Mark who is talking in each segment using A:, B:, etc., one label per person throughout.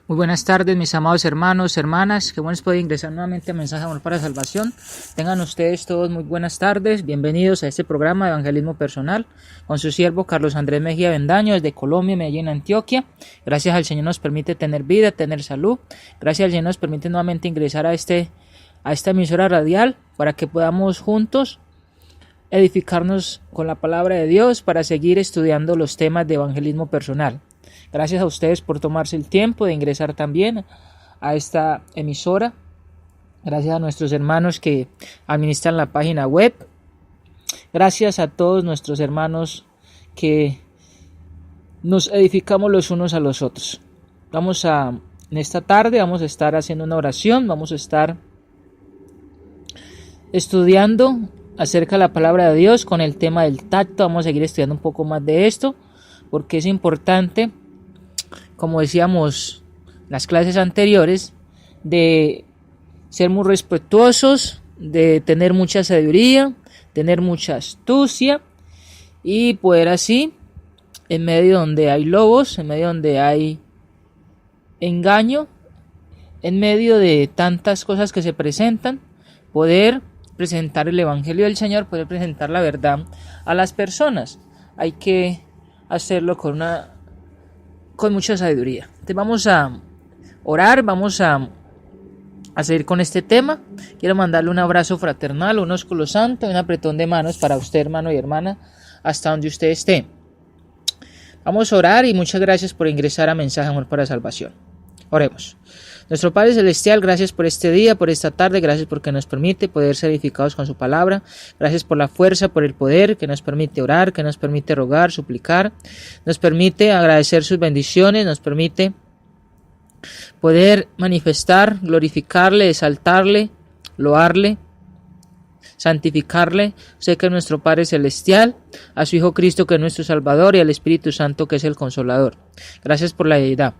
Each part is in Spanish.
A: Muy buenas tardes, mis amados hermanos, hermanas, que bueno es poder ingresar nuevamente a Mensaje de Amor para Salvación. Tengan ustedes todos muy buenas tardes, bienvenidos a este programa de Evangelismo Personal con su siervo Carlos Andrés Mejía Bendaño desde Colombia, Medellín, Antioquia. Gracias al Señor nos permite tener vida, tener salud. Gracias al Señor nos permite nuevamente ingresar a esta emisora radial para que podamos juntos edificarnos con la palabra de Dios para seguir estudiando los temas de evangelismo personal. Gracias a ustedes por tomarse el tiempo de ingresar también a esta emisora. Gracias a nuestros hermanos que administran la página web. Gracias a todos nuestros hermanos que nos edificamos los unos a los otros. En esta tarde vamos a estar haciendo una oración. Vamos a estar estudiando acerca de la palabra de Dios con el tema del tacto. Vamos a seguir estudiando un poco más de esto porque es importante, como decíamos en las clases anteriores, de ser muy respetuosos, de tener mucha sabiduría, tener mucha astucia y poder así, en medio donde hay lobos, en medio donde hay engaño, en medio de tantas cosas que se presentan, poder presentar el Evangelio del Señor, poder presentar la verdad a las personas. Hay que hacerlo con mucha sabiduría. Entonces vamos a orar, vamos a seguir con este tema. Quiero mandarle un abrazo fraternal, un ósculo santo y un apretón de manos para usted, hermano y hermana, hasta donde usted esté. Vamos a orar y muchas gracias por ingresar a Mensaje de Amor para Salvación. Oremos. Nuestro Padre Celestial, gracias por este día, por esta tarde, gracias porque nos permite poder ser edificados con su palabra, gracias por la fuerza, por el poder que nos permite orar, que nos permite rogar, suplicar, nos permite agradecer sus bendiciones, nos permite poder manifestar, glorificarle, exaltarle, loarle, santificarle. Sé que es nuestro Padre Celestial, a su Hijo Cristo que es nuestro Salvador y al Espíritu Santo que es el Consolador. Gracias por la deidad.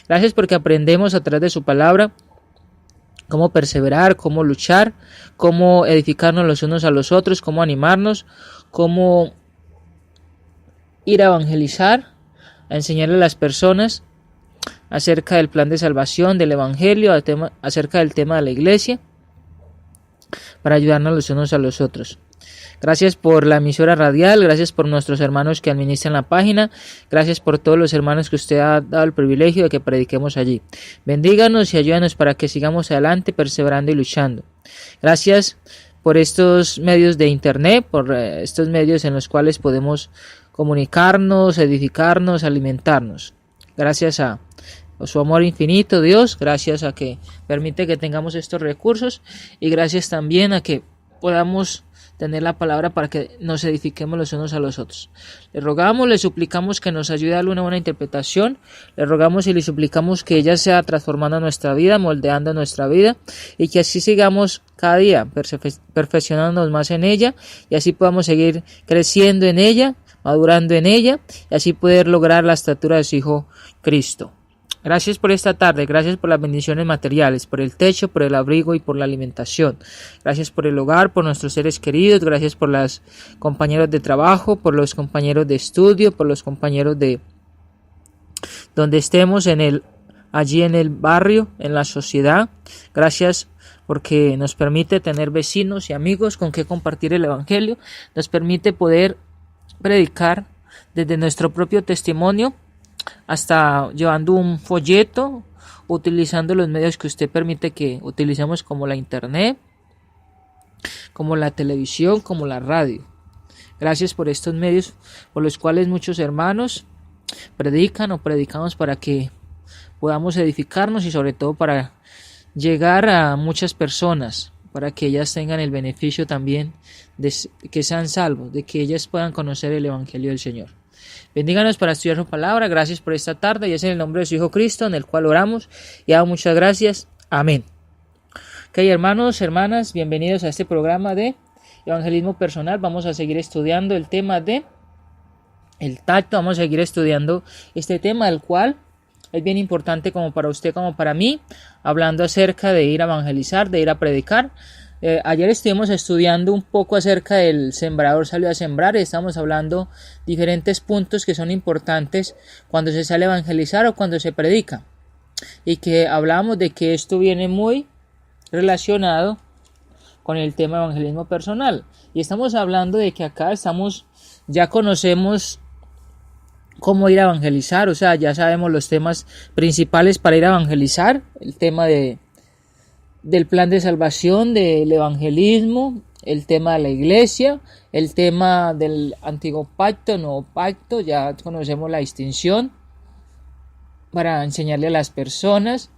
A: Gracias porque aprendemos a través de su palabra cómo perseverar, cómo luchar, cómo edificarnos los unos a los otros, cómo animarnos, cómo ir a evangelizar, a enseñarle a las personas acerca del plan de salvación, del evangelio, acerca del tema de la iglesia, para ayudarnos los unos a los otros. Gracias por la emisora radial, gracias por nuestros hermanos que administran la página, gracias por todos los hermanos que usted ha dado el privilegio de que prediquemos allí. Bendíganos y ayúdanos para que sigamos adelante, perseverando y luchando. Gracias por estos medios de internet, por estos medios en los cuales podemos comunicarnos, edificarnos, alimentarnos. Gracias a su amor infinito, Dios, gracias a que permite que tengamos estos recursos y gracias también a que podamos tener la palabra para que nos edifiquemos los unos a los otros. Le rogamos, le suplicamos que nos ayude a darle una buena interpretación, le rogamos y le suplicamos que ella sea transformando nuestra vida, moldeando nuestra vida y que así sigamos cada día perfeccionándonos más en ella y así podamos seguir creciendo en ella, madurando en ella y así poder lograr la estatura de su Hijo Cristo. Gracias por esta tarde, gracias por las bendiciones materiales, por el techo, por el abrigo y por la alimentación. Gracias por el hogar, por nuestros seres queridos, gracias por los compañeros de trabajo, por los compañeros de estudio, por los compañeros de donde estemos allí en el barrio, en la sociedad. Gracias porque nos permite tener vecinos y amigos con que compartir el evangelio, nos permite poder predicar desde nuestro propio testimonio hasta llevando un folleto, utilizando los medios que usted permite que utilicemos como la internet, como la televisión, como la radio. Gracias por estos medios por los cuales muchos hermanos predican o predicamos para que podamos edificarnos y sobre todo para llegar a muchas personas, para que ellas tengan el beneficio también de que sean salvos, de que ellas puedan conocer el Evangelio del Señor. Bendíganos para estudiar su palabra, gracias por esta tarde y es en el nombre de su Hijo Cristo en el cual oramos y damos muchas gracias. Amén. Ok, hermanos, hermanas, bienvenidos a este programa de evangelismo personal. Vamos a seguir estudiando el tema de el tacto, vamos a seguir estudiando este tema el cual es bien importante como para usted como para mí, hablando acerca de ir a evangelizar, de ir a predicar, Ayer estuvimos estudiando un poco acerca del sembrador salió a sembrar y estamos hablando diferentes puntos que son importantes cuando se sale a evangelizar o cuando se predica, y que hablamos de que esto viene muy relacionado con el tema de evangelismo personal, y estamos hablando de que acá ya conocemos cómo ir a evangelizar, o sea, ya sabemos los temas principales para ir a evangelizar, el tema del plan de salvación, del evangelismo, el tema de la iglesia, el tema del antiguo pacto, nuevo pacto, ya conocemos la distinción para enseñarle a las personas.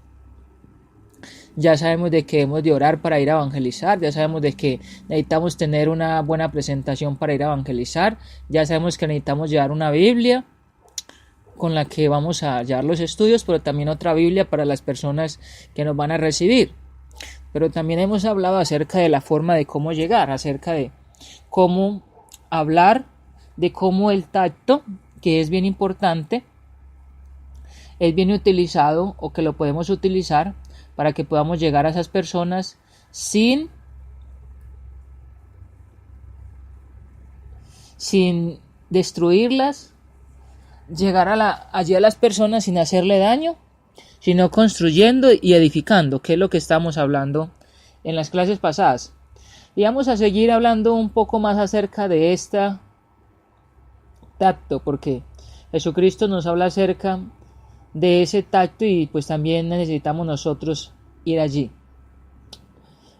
A: Ya sabemos de que hemos de orar para ir a evangelizar, ya sabemos de que necesitamos tener una buena presentación para ir a evangelizar, ya sabemos que necesitamos llevar una Biblia con la que vamos a llevar los estudios, pero también otra Biblia para las personas que nos van a recibir. Pero también hemos hablado acerca de la forma de cómo llegar, acerca de cómo hablar, de cómo el tacto, que es bien importante, es bien utilizado o que lo podemos utilizar para que podamos llegar a esas personas sin destruirlas, llegar allí a las personas sin hacerle daño, sino construyendo y edificando, que es lo que estamos hablando en las clases pasadas. Y vamos a seguir hablando un poco más acerca de este tacto, porque Jesucristo nos habla acerca de ese tacto y pues también necesitamos nosotros ir allí.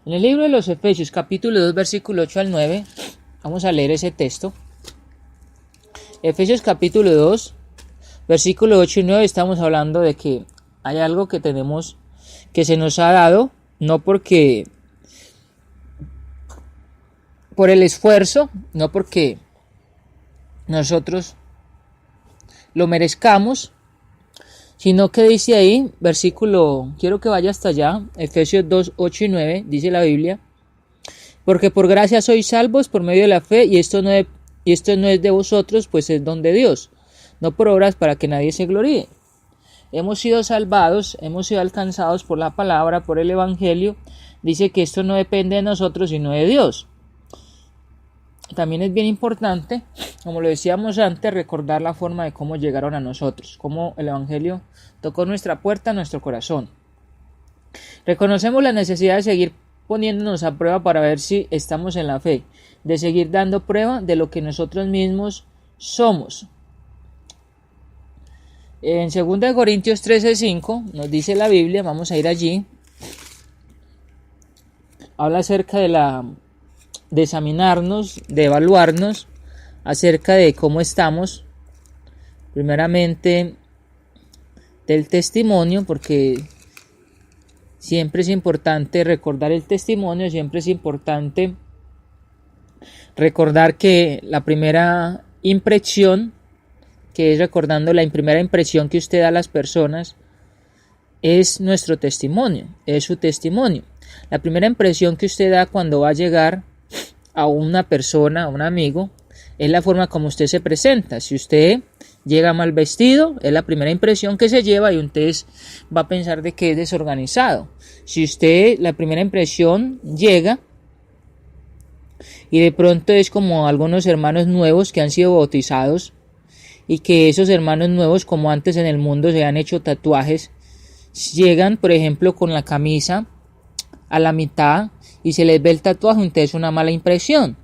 A: En el libro de los Efesios, capítulo 2, versículo 8 al 9, vamos a leer ese texto. Efesios capítulo 2, versículo 8 y 9, estamos hablando de que hay algo que tenemos, que se nos ha dado, no porque por el esfuerzo, no porque nosotros lo merezcamos, sino que dice ahí, quiero que vaya hasta allá, Efesios 2, 8 y 9, dice la Biblia, porque por gracia sois salvos por medio de la fe, y esto no es de vosotros, pues es don de Dios, no por obras para que nadie se gloríe. Hemos sido salvados, hemos sido alcanzados por la palabra, por el evangelio. Dice que esto no depende de nosotros, sino de Dios. También es bien importante, como lo decíamos antes, recordar la forma de cómo llegaron a nosotros, cómo el evangelio tocó nuestra puerta, nuestro corazón. Reconocemos la necesidad de seguir poniéndonos a prueba para ver si estamos en la fe, de seguir dando prueba de lo que nosotros mismos somos. En 2 Corintios 13:5 nos dice la Biblia, vamos a ir allí, habla acerca de examinarnos, de evaluarnos, acerca de cómo estamos, primeramente del testimonio, porque siempre es importante recordar el testimonio, siempre es importante recordar que la primera impresión, que es recordando la primera impresión que usted da a las personas, es nuestro testimonio, es su testimonio. La primera impresión que usted da cuando va a llegar a una persona, a un amigo, es la forma como usted se presenta. Si usted llega mal vestido, es la primera impresión que se lleva y usted va a pensar de que es desorganizado. Si usted, la primera impresión llega y de pronto es como algunos hermanos nuevos que han sido bautizados, y que esos hermanos nuevos, como antes en el mundo se han hecho tatuajes, llegan por ejemplo con la camisa a la mitad y se les ve el tatuaje, entonces es una mala impresión.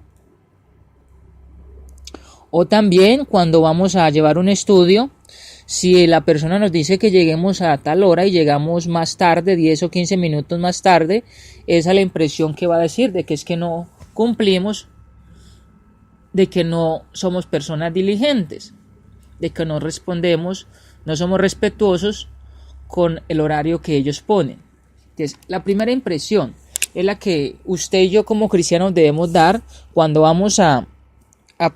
A: O también cuando vamos a llevar un estudio, si la persona nos dice que lleguemos a tal hora y llegamos más tarde, 10 o 15 minutos más tarde, esa es la impresión que va a decir de que es que no cumplimos, de que no somos personas diligentes, de que no respondemos, no somos respetuosos con el horario que ellos ponen. Entonces, la primera impresión es la que usted y yo como cristianos debemos dar cuando vamos a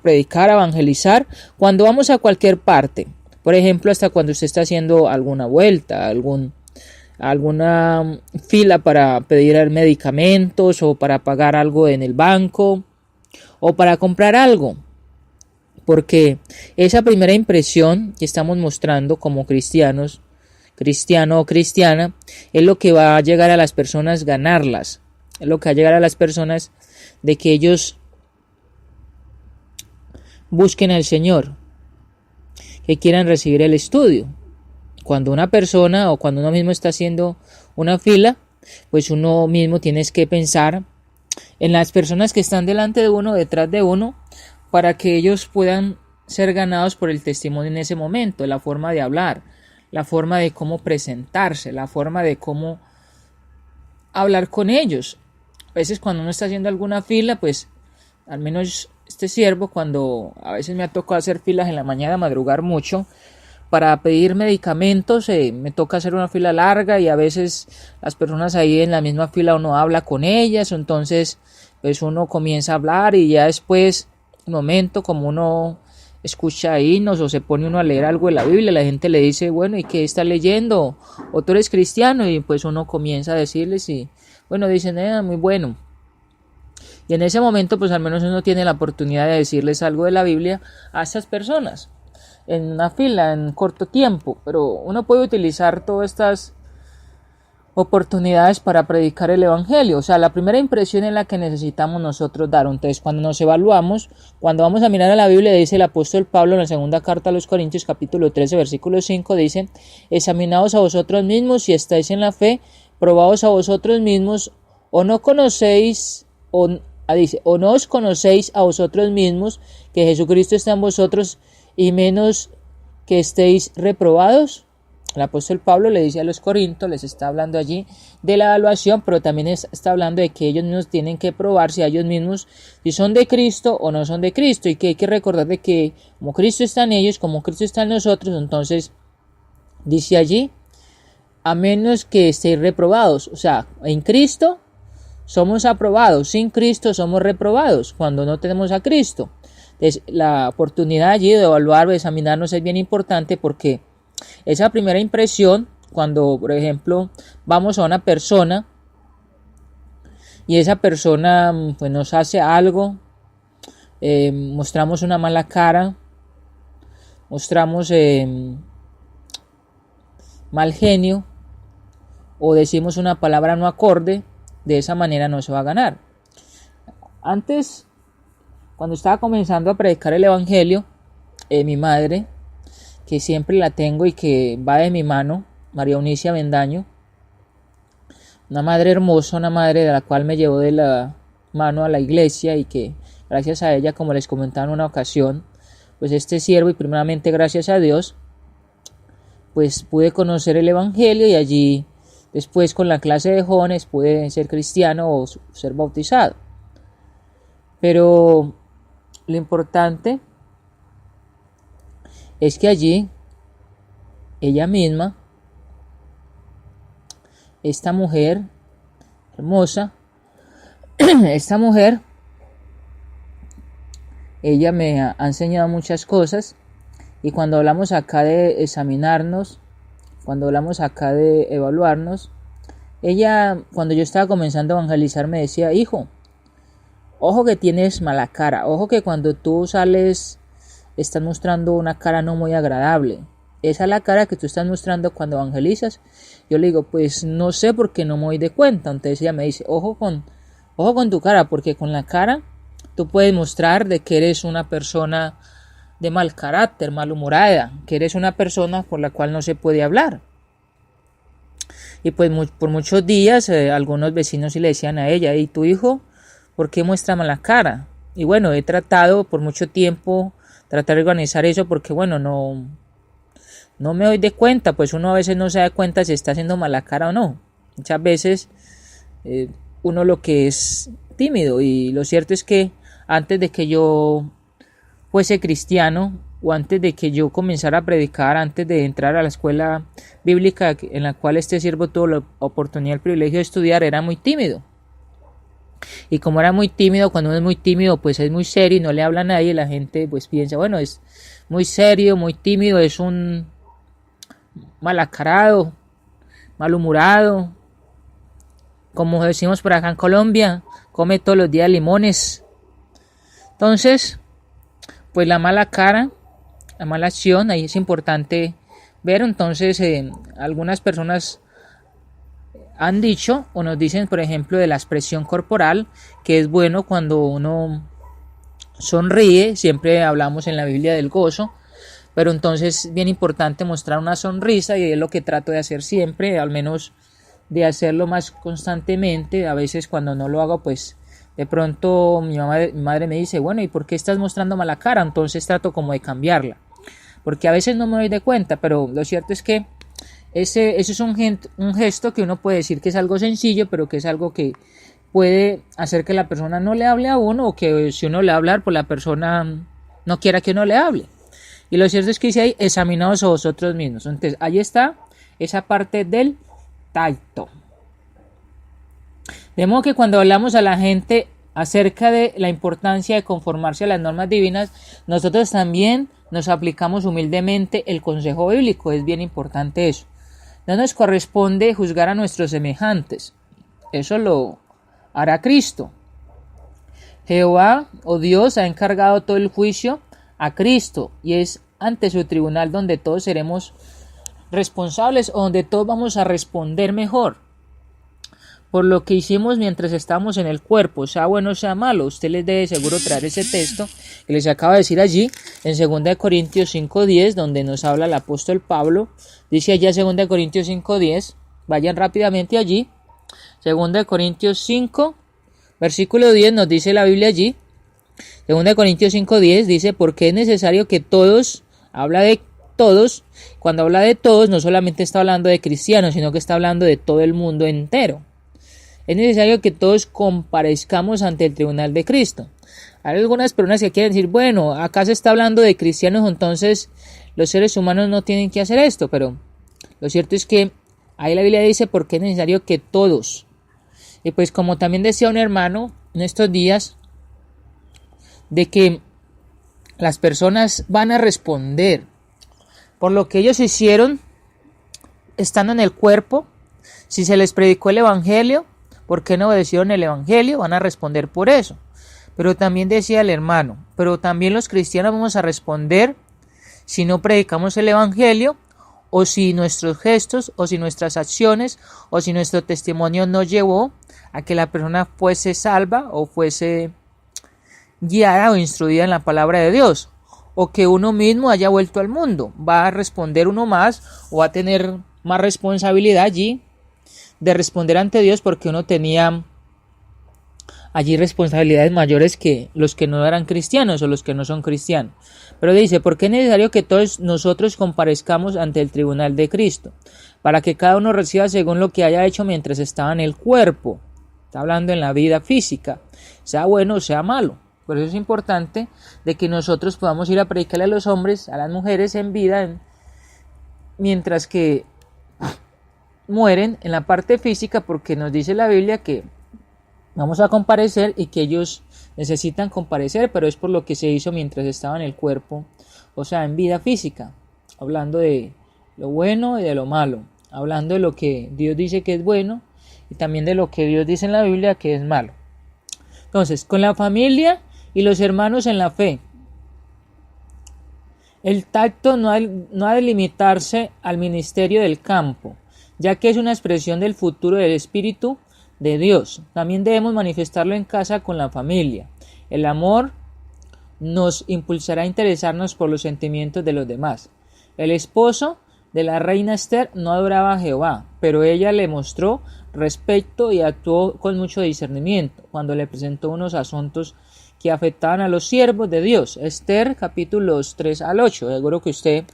A: predicar, a evangelizar, cuando vamos a cualquier parte. Por ejemplo, hasta cuando usted está haciendo alguna vuelta, alguna fila para pedir medicamentos o para pagar algo en el banco o para comprar algo. Porque esa primera impresión que estamos mostrando como cristianos, cristiano o cristiana, es lo que va a llegar a las personas, ganarlas. es lo que va a llegar a las personas de que ellos busquen al Señor, que quieran recibir el estudio. Cuando una persona o cuando uno mismo está haciendo una fila, pues uno mismo tiene que pensar en las personas que están delante de uno, detrás de uno, para que ellos puedan ser ganados por el testimonio en ese momento, la forma de hablar, la forma de cómo presentarse, la forma de cómo hablar con ellos. A veces cuando uno está haciendo alguna fila, pues al menos este siervo, cuando a veces me ha tocado hacer filas en la mañana, madrugar mucho para pedir medicamentos, me toca hacer una fila larga y a veces las personas ahí en la misma fila uno habla con ellas, entonces pues uno comienza a hablar y ya después, un momento, como uno escucha himnos o se pone uno a leer algo de la Biblia, la gente le dice, bueno, ¿y qué está leyendo? ¿O tú eres cristiano? Y pues uno comienza a decirles y bueno, dicen, muy bueno. Y en ese momento pues al menos uno tiene la oportunidad de decirles algo de la Biblia a estas personas en una fila, en corto tiempo, pero uno puede utilizar todas estas oportunidades para predicar el evangelio. O sea, la primera impresión es la que necesitamos nosotros dar. Entonces, cuando nos evaluamos, cuando vamos a mirar a la Biblia, dice el apóstol Pablo en la segunda carta a los Corintios, capítulo 13, versículo 5, dice, examinaos a vosotros mismos si estáis en la fe, probaos a vosotros mismos, o no conocéis, o no os conocéis a vosotros mismos, que Jesucristo está en vosotros, y menos que estéis reprobados. El apóstol Pablo le dice a los corintios, les está hablando allí de la evaluación, pero también está hablando de que ellos mismos tienen que probarse a ellos mismos si son de Cristo o no son de Cristo, y que hay que recordar de que como Cristo está en ellos, como Cristo está en nosotros, entonces dice allí, a menos que estéis reprobados. O sea, en Cristo somos aprobados, sin Cristo somos reprobados cuando no tenemos a Cristo. Entonces, la oportunidad allí de evaluar o de examinarnos es bien importante, porque esa primera impresión, cuando por ejemplo vamos a una persona y esa persona pues nos hace algo, mostramos una mala cara, mostramos mal genio o decimos una palabra no acorde, de esa manera no se va a ganar. Antes, cuando estaba comenzando a predicar el evangelio, mi madre, que siempre la tengo y que va de mi mano, María Eunicia Bendaño, una madre hermosa, una madre de la cual me llevó de la mano a la iglesia y que gracias a ella, como les comentaba en una ocasión, pues este siervo y primeramente gracias a Dios, pues pude conocer el evangelio y allí después con la clase de jóvenes pude ser cristiano o ser bautizado. Pero lo importante es que allí ella misma, esta mujer hermosa, esta mujer, ella me ha enseñado muchas cosas, y cuando hablamos acá de examinarnos, cuando hablamos acá de evaluarnos, ella, cuando yo estaba comenzando a evangelizar, me decía, hijo, ojo que tienes mala cara, ojo que cuando tú sales estás mostrando una cara no muy agradable. Esa es la cara que tú estás mostrando cuando evangelizas. Yo le digo, pues no sé, porque no me doy de cuenta. Entonces ella me dice, ojo con tu cara, porque con la cara tú puedes mostrar de que eres una persona de mal carácter, malhumorada, que eres una persona por la cual no se puede hablar. Y pues por muchos días algunos vecinos sí le decían a ella, ¿y tu hijo por qué muestra mala cara? Y bueno, he tratado por mucho tiempo tratar de organizar eso, porque bueno, no me doy de cuenta, pues uno a veces no se da cuenta si está haciendo mala cara o no. Muchas veces uno lo que es tímido, y lo cierto es que antes de que yo fuese cristiano o antes de que yo comenzara a predicar, antes de entrar a la escuela bíblica en la cual este siervo tuvo la oportunidad, el privilegio de estudiar, era muy tímido. Y como era muy tímido, cuando uno es muy tímido, pues es muy serio y no le habla a nadie, la gente pues piensa, bueno, es muy serio, muy tímido, es un malacarado, malhumorado, como decimos por acá en Colombia, come todos los días limones. Entonces, pues la mala cara, la mala acción, ahí es importante ver. Entonces algunas personas han dicho o nos dicen, por ejemplo, de la expresión corporal, que es bueno cuando uno sonríe. Siempre hablamos en la Biblia del gozo, pero entonces es bien importante mostrar una sonrisa, y es lo que trato de hacer siempre, al menos de hacerlo más constantemente. A veces cuando no lo hago, pues de pronto mi madre me dice, bueno, ¿y por qué estás mostrando mala cara? Entonces trato como de cambiarla, porque a veces no me doy de cuenta, pero lo cierto es que ese es un gesto que uno puede decir que es algo sencillo, pero que es algo que puede hacer que la persona no le hable a uno, o que si uno le va a hablar, pues la persona no quiera que uno le hable. Y lo cierto es que dice ahí, examinaos a vosotros mismos. Entonces ahí está esa parte del tacto. De modo que cuando hablamos a la gente acerca de la importancia de conformarse a las normas divinas, nosotros también nos aplicamos humildemente el consejo bíblico. Es bien importante eso. No nos corresponde juzgar a nuestros semejantes. Eso lo hará Cristo. Jehová o Dios ha encargado todo el juicio a Cristo, y es ante su tribunal donde todos seremos responsables, o donde todos vamos a responder mejor por lo que hicimos mientras estábamos en el cuerpo, sea bueno o sea malo. Usted les debe seguro traer ese texto que les acaba de decir allí en 2 Corintios 5:10, donde nos habla el apóstol Pablo. Dice allá 2 Corintios 5:10, vayan rápidamente allí. 2 Corintios 5, versículo 10, nos dice la Biblia allí. 2 Corintios 5:10 dice, porque es necesario que todos, habla de todos, cuando habla de todos no solamente está hablando de cristianos, sino que está hablando de todo el mundo entero. Es necesario que todos comparezcamos ante el tribunal de Cristo. Hay algunas personas que quieren decir, bueno, acá se está hablando de cristianos, entonces los seres humanos no tienen que hacer esto, pero lo cierto es que ahí la Biblia dice porque es necesario que todos. Y pues como también decía un hermano en estos días, de que las personas van a responder por lo que ellos hicieron estando en el cuerpo. Si se les predicó el evangelio, ¿por qué no obedecieron el evangelio? Van a responder por eso. Pero también decía el hermano, pero también los cristianos vamos a responder si no predicamos el evangelio, o si nuestros gestos, o si nuestras acciones, o si nuestro testimonio no llevó a que la persona fuese salva, o fuese guiada o instruida en la palabra de Dios, o que uno mismo haya vuelto al mundo. Va a responder uno más, o va a tener más responsabilidad allí de responder ante Dios, porque uno tenía allí responsabilidades mayores que los que no eran cristianos o los que no son cristianos. Pero dice, porque es necesario que todos nosotros comparezcamos ante el tribunal de Cristo, para que cada uno reciba según lo que haya hecho mientras estaba en el cuerpo. Está hablando en la vida física, sea bueno o sea malo. Por eso es importante de que nosotros podamos ir a predicarle a los hombres, a las mujeres en vida, mientras que mueren en la parte física, porque nos dice la Biblia que vamos a comparecer y que ellos necesitan comparecer, pero es por lo que se hizo mientras estaba en el cuerpo, o sea, en vida física, hablando de lo bueno y de lo malo, hablando de lo que Dios dice que es bueno y también de lo que Dios dice en la Biblia que es malo. Entonces, con la familia y los hermanos en la fe, el tacto no ha de limitarse al ministerio del campo, ya que es una expresión del futuro del Espíritu de Dios. También debemos manifestarlo en casa con la familia. El amor nos impulsará a interesarnos por los sentimientos de los demás. El esposo de la reina Esther no adoraba a Jehová, pero ella le mostró respeto y actuó con mucho discernimiento cuando le presentó unos asuntos que afectaban a los siervos de Dios. Esther capítulos 3 al 8. Seguro que usted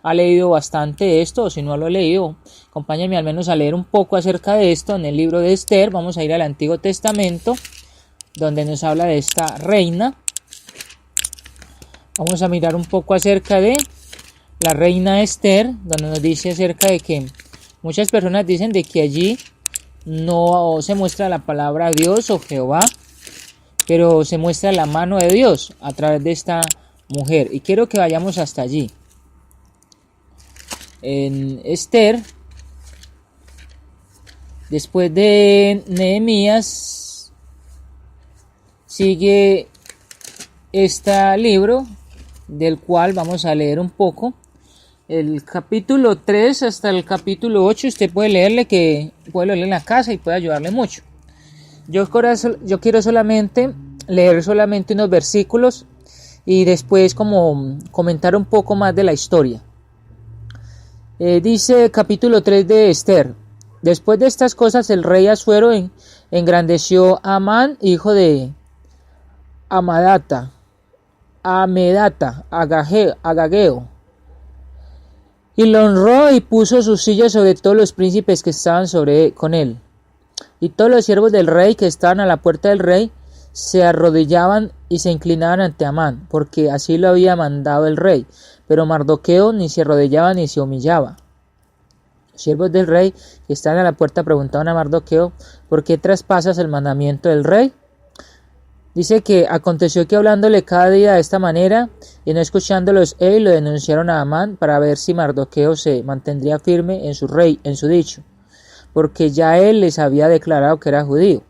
A: ha leído bastante esto, o si no lo ha leído, acompáñame al menos a leer un poco acerca de esto en el libro de Esther. Vamos a ir al Antiguo Testamento, donde nos habla de esta reina. Vamos a mirar un poco acerca de la reina Esther, donde nos dice acerca de que muchas personas dicen de que allí no se muestra la palabra Dios o Jehová, pero se muestra la mano de Dios a través de esta mujer. Y quiero que vayamos hasta allí. En Esther, después de Nehemías, sigue este libro, del cual vamos a leer un poco. el capítulo 3 hasta el capítulo 8 usted puede leerle en la casa y puede ayudarle mucho. Yo quiero solamente leer solamente unos versículos y después como comentar un poco más de la historia. Dice capítulo 3 de Esther. Después de estas cosas el rey Asuero engrandeció a Amán, hijo de Amedata, Agageo, y lo honró y puso su silla sobre todos los príncipes que estaban con él. Y todos los siervos del rey que estaban a la puerta del rey se arrodillaban y se inclinaban ante Amán, porque así lo había mandado el rey. Pero Mardoqueo ni se arrodillaba ni se humillaba. Los siervos del rey que estaban a la puerta preguntaban a Mardoqueo: ¿por qué traspasas el mandamiento del rey? Dice que aconteció que hablándole cada día de esta manera y no escuchándolos lo denunciaron a Amán para ver si Mardoqueo se mantendría firme en su dicho, porque ya él les había declarado que era judío.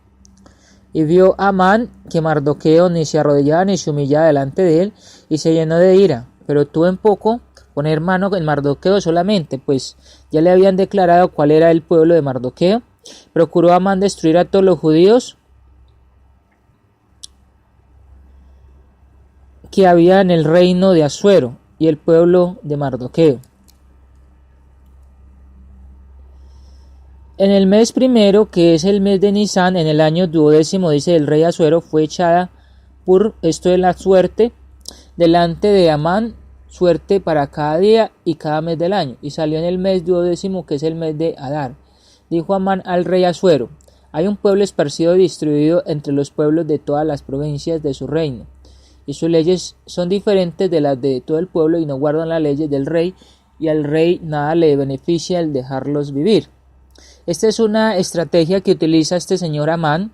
A: Y vio Amán que Mardoqueo ni se arrodillaba ni se humillaba delante de él, y se llenó de ira, pero tuvo en poco poner mano en Mardoqueo solamente, pues ya le habían declarado cuál era el pueblo de Mardoqueo. Procuró Amán destruir a todos los judíos que había en el reino de Asuero y el pueblo de Mardoqueo. En el mes primero, que es el mes de Nisán, en el año 12, dice el rey Asuero, fue echada esto es la suerte, delante de Amán, suerte para cada día y cada mes del año. Y salió en el mes 12, que es el mes de Adar. Dijo Amán al rey Asuero: hay un pueblo esparcido y distribuido entre los pueblos de todas las provincias de su reino, y sus leyes son diferentes de las de todo el pueblo, y no guardan las leyes del rey, y al rey nada le beneficia el dejarlos vivir. Esta es una estrategia que utiliza este señor Amán.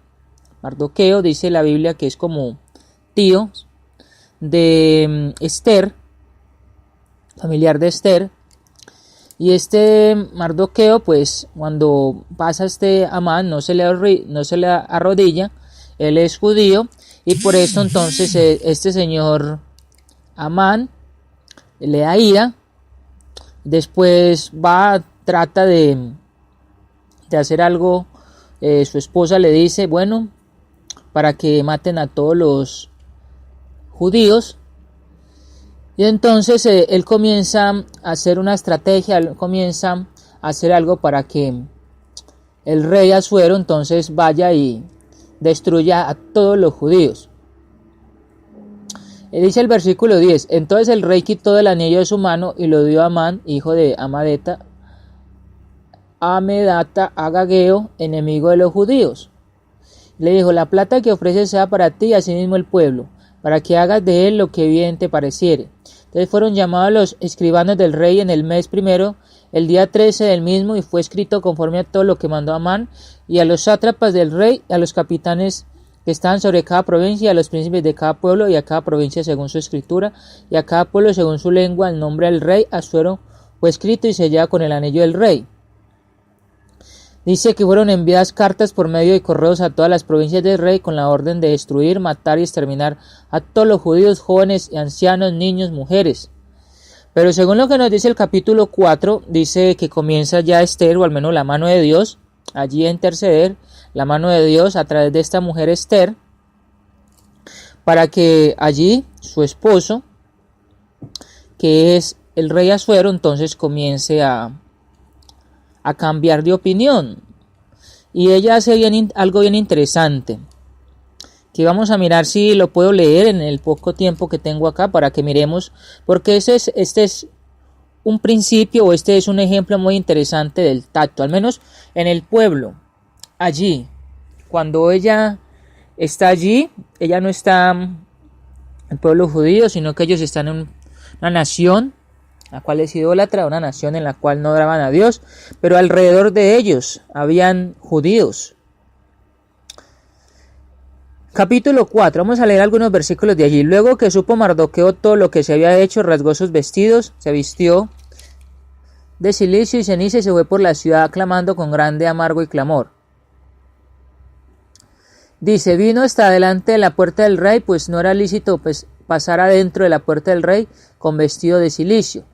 A: Mardoqueo, dice la Biblia, que es como tío de Esther, familiar de Esther. Y este Mardoqueo, pues cuando pasa este Amán, no se le arrodilla, él es judío, y por eso entonces este señor Amán le da ira. Después trata de hacer algo. Su esposa le dice, bueno, para que maten a todos los judíos. Y entonces él comienza a hacer una estrategia, él comienza a hacer algo para que el rey Asuero entonces vaya y destruya a todos los judíos. Dice el versículo 10, entonces el rey quitó el anillo de su mano y lo dio a Amán, hijo de Amedata, Agageo, enemigo de los judíos. Le dijo, la plata que ofreces sea para ti y asimismo el pueblo, para que hagas de él lo que bien te pareciere. Entonces fueron llamados los escribanos del rey en el mes primero, el día 13 del mismo, y fue escrito conforme a todo lo que mandó Amán, y a los sátrapas del rey, a los capitanes que estaban sobre cada provincia, y a los príncipes de cada pueblo, y a cada provincia según su escritura, y a cada pueblo según su lengua, el nombre del rey Asuero fue escrito y sellado con el anillo del rey. Dice que fueron enviadas cartas por medio de correos a todas las provincias del rey con la orden de destruir, matar y exterminar a todos los judíos, jóvenes y ancianos, niños, mujeres. Pero según lo que nos dice el capítulo 4, dice que comienza ya Esther, o al menos la mano de Dios, allí a interceder, la mano de Dios a través de esta mujer Esther, para que allí su esposo, que es el rey Asuero, entonces comience a cambiar de opinión. Y ella hace algo bien interesante, que vamos a mirar si lo puedo leer en el poco tiempo que tengo acá, para que miremos, porque este es un principio, o este es un ejemplo muy interesante del tacto, al menos en el pueblo. Allí, cuando ella está allí, ella no está en el pueblo judío, sino que ellos están en una nación la cual es idólatra, una nación en la cual no adoraban a Dios, pero alrededor de ellos habían judíos. Capítulo 4, vamos a leer algunos versículos de allí. Luego que supo Mardoqueo todo lo que se había hecho, rasgó sus vestidos, se vistió de cilicio y ceniza y se fue por la ciudad clamando con grande amargo y clamor. Dice, vino hasta delante de la puerta del rey, pues no era lícito pasar adentro de la puerta del rey con vestido de cilicio.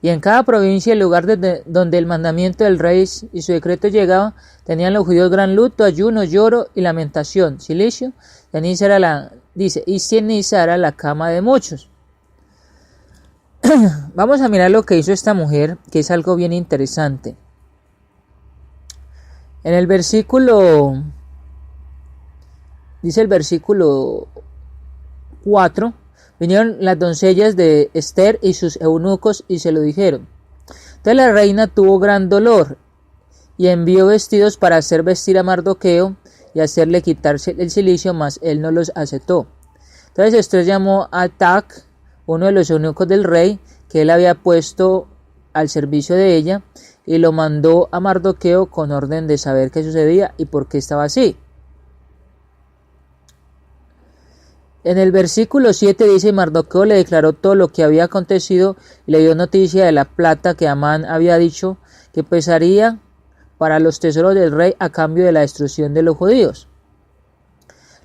A: Y en cada provincia, el lugar donde el mandamiento del rey y su decreto llegaba, tenían los judíos gran luto, ayuno, lloro y lamentación, silicio, y ceniza era la cama de muchos. Vamos a mirar lo que hizo esta mujer, que es algo bien interesante. En el versículo, dice el versículo 4, vinieron las doncellas de Esther y sus eunucos y se lo dijeron. Entonces la reina tuvo gran dolor y envió vestidos para hacer vestir a Mardoqueo y hacerle quitarse el cilicio, mas él no los aceptó. Entonces Esther llamó a Tac, uno de los eunucos del rey, que él había puesto al servicio de ella, y lo mandó a Mardoqueo con orden de saber qué sucedía y por qué estaba así. En el versículo 7 dice: Mardoqueo le declaró todo lo que había acontecido y le dio noticia de la plata que Amán había dicho que pesaría para los tesoros del rey a cambio de la destrucción de los judíos.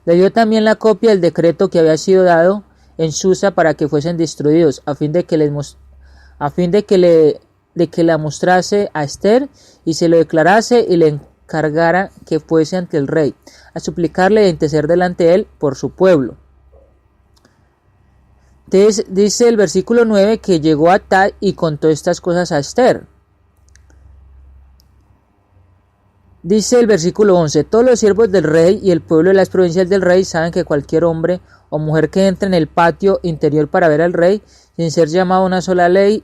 A: Le dio también la copia del decreto que había sido dado en Susa para que fuesen destruidos, a fin de que la mostrase a Esther y se lo declarase y le encargara que fuese ante el rey, a suplicarle de interceder delante de él por su pueblo. Entonces dice el versículo 9 que llegó a Tai y contó estas cosas a Esther. Dice el versículo 11: todos los siervos del rey y el pueblo de las provincias del rey saben que cualquier hombre o mujer que entre en el patio interior para ver al rey, sin ser llamado a una sola ley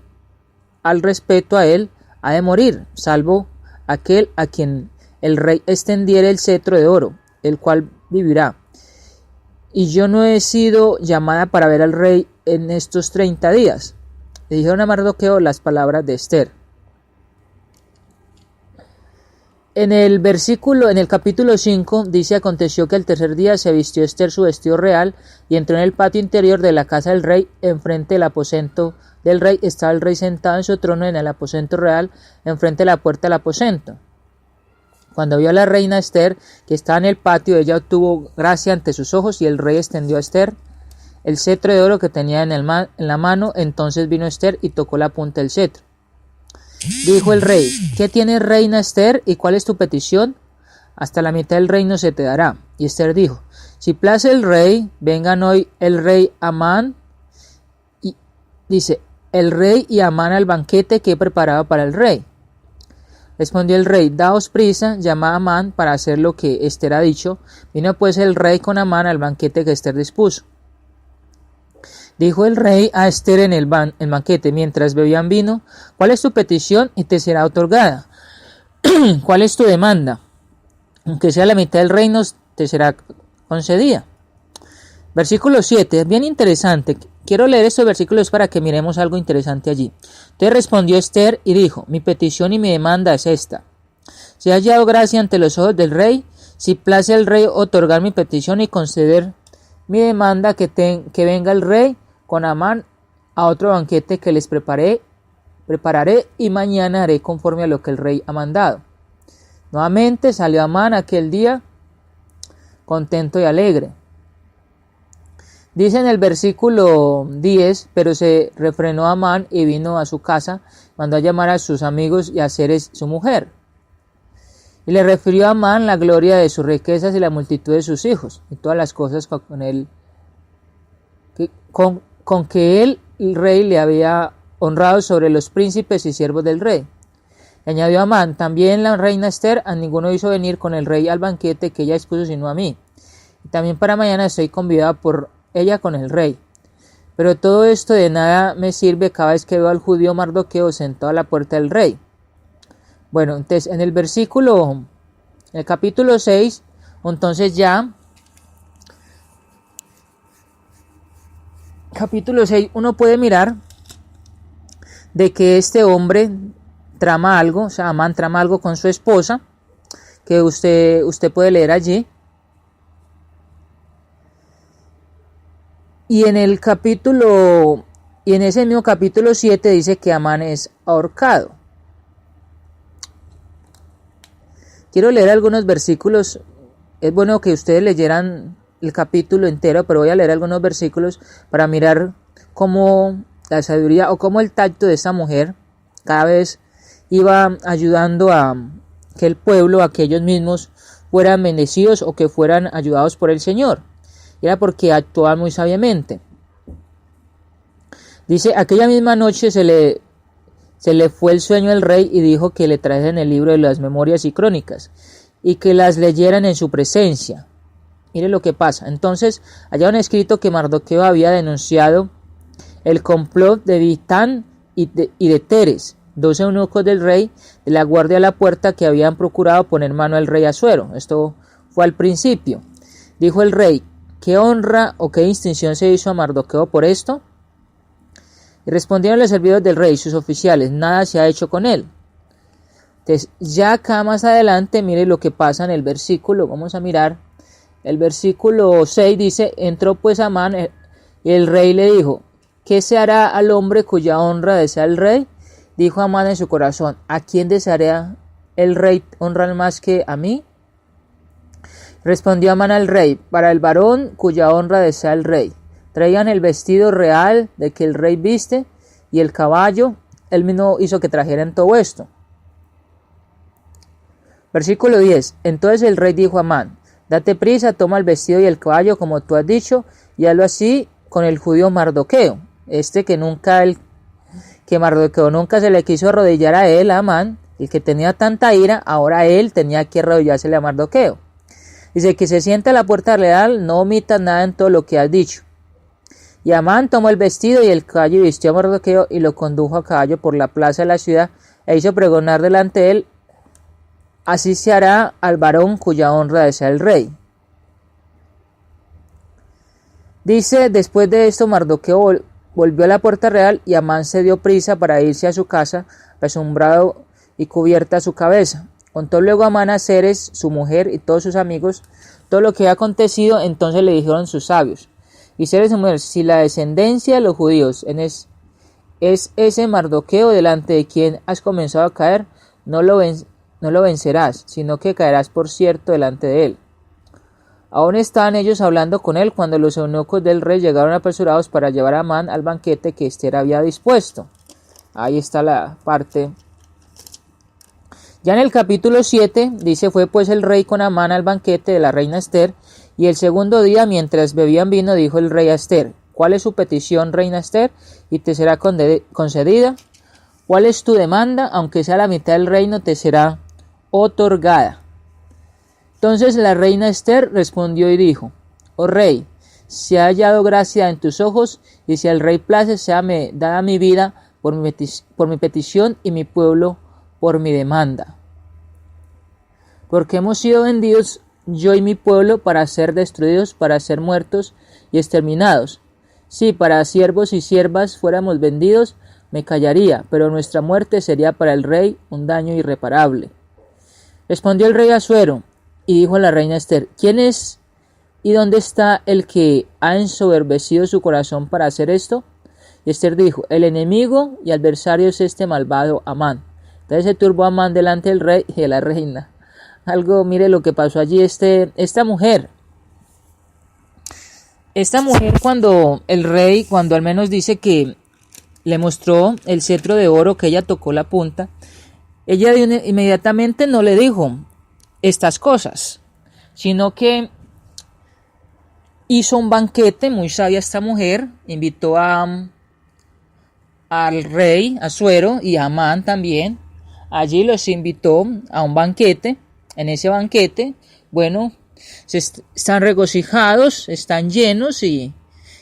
A: al respeto a él, ha de morir, salvo aquel a quien el rey extendiere el cetro de oro, el cual vivirá. Y yo no he sido llamada para ver al rey en estos 30 días. Le dijeron a Mardoqueo las palabras de Esther. En el capítulo 5 dice: aconteció que al tercer día se vistió Esther su vestido real y entró en el patio interior de la casa del rey. Enfrente del aposento del rey estaba el rey sentado en su trono en el aposento real, enfrente de la puerta del aposento. Cuando vio a la reina Esther que estaba en el patio, ella obtuvo gracia ante sus ojos, y el rey extendió a Esther el cetro de oro que tenía en la mano. Entonces vino Esther y tocó la punta del cetro. Dijo el rey: ¿qué tienes, reina Esther, y cuál es tu petición? Hasta la mitad del reino se te dará. Y Esther dijo: si place el rey, vengan hoy el rey Amán, y dice, el rey y Amán al banquete que he preparado para el rey. Respondió el rey: daos prisa, llama a Amán para hacer lo que Esther ha dicho. Vino pues el rey con Amán al banquete que Esther dispuso. Dijo el rey a Esther en el banquete, mientras bebían vino: ¿cuál es tu petición y te será otorgada? ¿Cuál es tu demanda? Aunque sea la mitad del reino, te será concedida. Versículo 7, es bien interesante. Quiero leer estos versículos para que miremos algo interesante allí. Entonces respondió Esther y dijo: mi petición y mi demanda es esta. Si he hallado gracia ante los ojos del rey, si place al rey otorgar mi petición y conceder mi demanda, que venga el rey con Amán a otro banquete que les prepararé, y mañana haré conforme a lo que el rey ha mandado. Nuevamente salió Amán aquel día contento y alegre. Dice en el versículo 10: pero se refrenó Amán y vino a su casa, mandó a llamar a sus amigos y a Zeres su mujer. Y le refirió a Amán la gloria de sus riquezas y la multitud de sus hijos, y todas las cosas con que él, el rey, le había honrado sobre los príncipes y siervos del rey. Y añadió Amán: también la reina Esther a ninguno hizo venir con el rey al banquete que ella expuso sino a mí. Y también para mañana estoy convidada por ella con el rey. Pero todo esto de nada me sirve cada vez que veo al judío Mardoqueo sentado a la puerta del rey. Bueno, entonces en el capítulo 6, entonces ya, capítulo 6, uno puede mirar de que este hombre trama algo, o sea, Amán trama algo con su esposa, que usted puede leer allí. Y en ese mismo capítulo 7 dice que Amán es ahorcado. Quiero leer algunos versículos. Es bueno que ustedes leyeran el capítulo entero, pero voy a leer algunos versículos para mirar cómo la sabiduría o cómo el tacto de esa mujer cada vez iba ayudando a que el pueblo, a que ellos mismos fueran bendecidos o que fueran ayudados por el Señor. Era porque actuaban muy sabiamente. Dice, aquella misma noche se le fue el sueño al rey y dijo que le trajesen el libro de las memorias y crónicas y que las leyeran en su presencia. Mire lo que pasa. Entonces hallaron escrito que Mardoqueo había denunciado el complot de Bigtán y de Teres, 2 eunucos del rey de la guardia a la puerta que habían procurado poner mano al rey Asuero. Esto fue al principio. Dijo el rey, ¿qué honra o qué distinción se hizo a Mardoqueo por esto? Y respondieron los servidores del rey, sus oficiales, nada se ha hecho con él. Entonces, ya acá más adelante, mire lo que pasa en el versículo, vamos a mirar, el versículo 6 dice, entró pues Amán y el rey le dijo, ¿qué se hará al hombre cuya honra desea el rey? Dijo Amán en su corazón, ¿a quién desearía el rey honrar más que a mí? Respondió Amán al rey, para el varón cuya honra desea el rey. Traían el vestido real de que el rey viste y el caballo, él mismo hizo que trajeran todo esto. Versículo 10. Entonces el rey dijo a Amán, date prisa, toma el vestido y el caballo como tú has dicho, y hazlo así con el judío Mardoqueo. Que Mardoqueo nunca se le quiso arrodillar a él, a Amán, el que tenía tanta ira, ahora él tenía que arrodillársele a Mardoqueo. Dice que se sienta a la puerta real, no omitas nada en todo lo que has dicho. Y Amán tomó el vestido y el caballo y vistió a Mardoqueo y lo condujo a caballo por la plaza de la ciudad e hizo pregonar delante de él, así se hará al varón cuya honra desea el rey. Dice, después de esto Mardoqueo volvió a la puerta real y Amán se dio prisa para irse a su casa, apesumbrado y cubierta su cabeza. Contó luego Amán a Zeres, su mujer y todos sus amigos, todo lo que había acontecido. Entonces le dijeron sus sabios, y Zeres su mujer, si la descendencia de los judíos es ese Mardoqueo delante de quien has comenzado a caer, no lo vencerás, sino que caerás por cierto delante de él. Aún estaban ellos hablando con él cuando los eunucos del rey llegaron apresurados para llevar a Amán al banquete que Ester había dispuesto. Ahí está la parte. Ya en el capítulo 7 dice, fue pues el rey con Amán al banquete de la reina Ester, y el segundo día mientras bebían vino dijo el rey a Ester, ¿cuál es su petición, reina Ester? Y te será concedida. ¿Cuál es tu demanda? Aunque sea la mitad del reino te será otorgada. Entonces la reina Ester respondió y dijo, oh rey, si ha hallado gracia en tus ojos, y si al rey place, séame dada mi vida por mi petición y mi pueblo por mi demanda. Porque hemos sido vendidos yo y mi pueblo para ser destruidos, para ser muertos y exterminados. Si para siervos y siervas fuéramos vendidos, me callaría, pero nuestra muerte sería para el rey un daño irreparable. Respondió el rey Asuero y dijo a la reina Ester, ¿quién es y dónde está el que ha ensoberbecido su corazón para hacer esto? Y Ester dijo, el enemigo y adversario es este malvado Amán. Entonces se turbó Amán delante del rey y de la reina. Algo, mire lo que pasó allí, esta mujer cuando el rey, cuando al menos dice que le mostró el cetro de oro, que ella tocó la punta, ella inmediatamente no le dijo estas cosas, sino que hizo un banquete, muy sabia esta mujer, invitó al rey Asuero y a Amán también, allí los invitó a un banquete. En ese banquete, bueno, están regocijados, están llenos y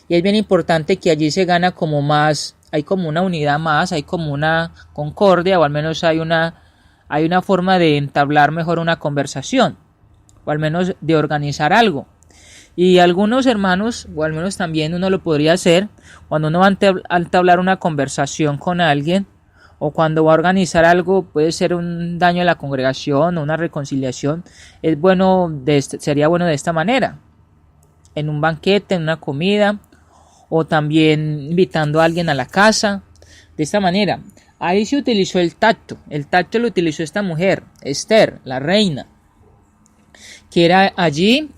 A: es bien importante que allí se gana como más, hay como una unidad más, hay como una concordia, o al menos hay una forma de entablar mejor una conversación, o al menos de organizar algo. Y algunos hermanos, o al menos también uno lo podría hacer, cuando uno va a entablar una conversación con alguien, o cuando va a organizar algo, puede ser un daño a la congregación o una reconciliación, sería bueno de esta manera, en un banquete, en una comida, o también invitando a alguien a la casa, de esta manera. Ahí se utilizó el tacto lo utilizó esta mujer, Ester, la reina, que era allí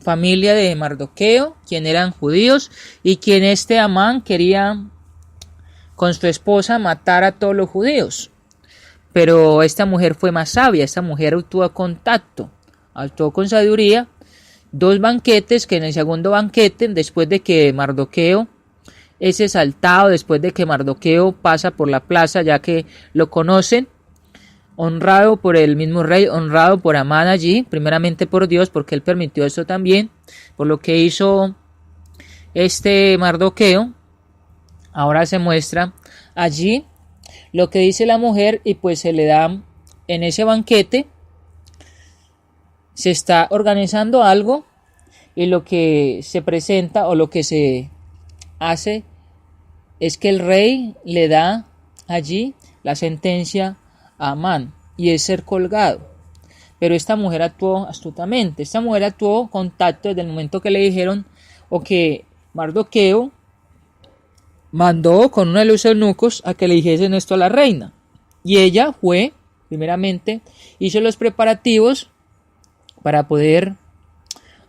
A: familia de Mardoqueo, quien eran judíos, y quien Amán quería con su esposa matar a todos los judíos. Pero esta mujer fue más sabia, esta mujer actuó con sabiduría. 2 banquetes, que en el segundo banquete, después de que Mardoqueo es exaltado, después de que Mardoqueo pasa por la plaza, ya que lo conocen, honrado por el mismo rey, honrado por Amán allí, primeramente por Dios, porque él permitió esto también, por lo que hizo este Mardoqueo. Ahora se muestra allí lo que dice la mujer, y pues se le da en ese banquete, se está organizando algo, y lo que se presenta o lo que se hace es que el rey le da allí la sentencia a Amán, y es ser colgado. Pero esta mujer actuó astutamente, esta mujer actuó con tacto desde el momento que le dijeron, o que Mardoqueo mandó con uno de los eunucos a que le dijesen esto a la reina. Y ella fue, primeramente, hizo los preparativos para poder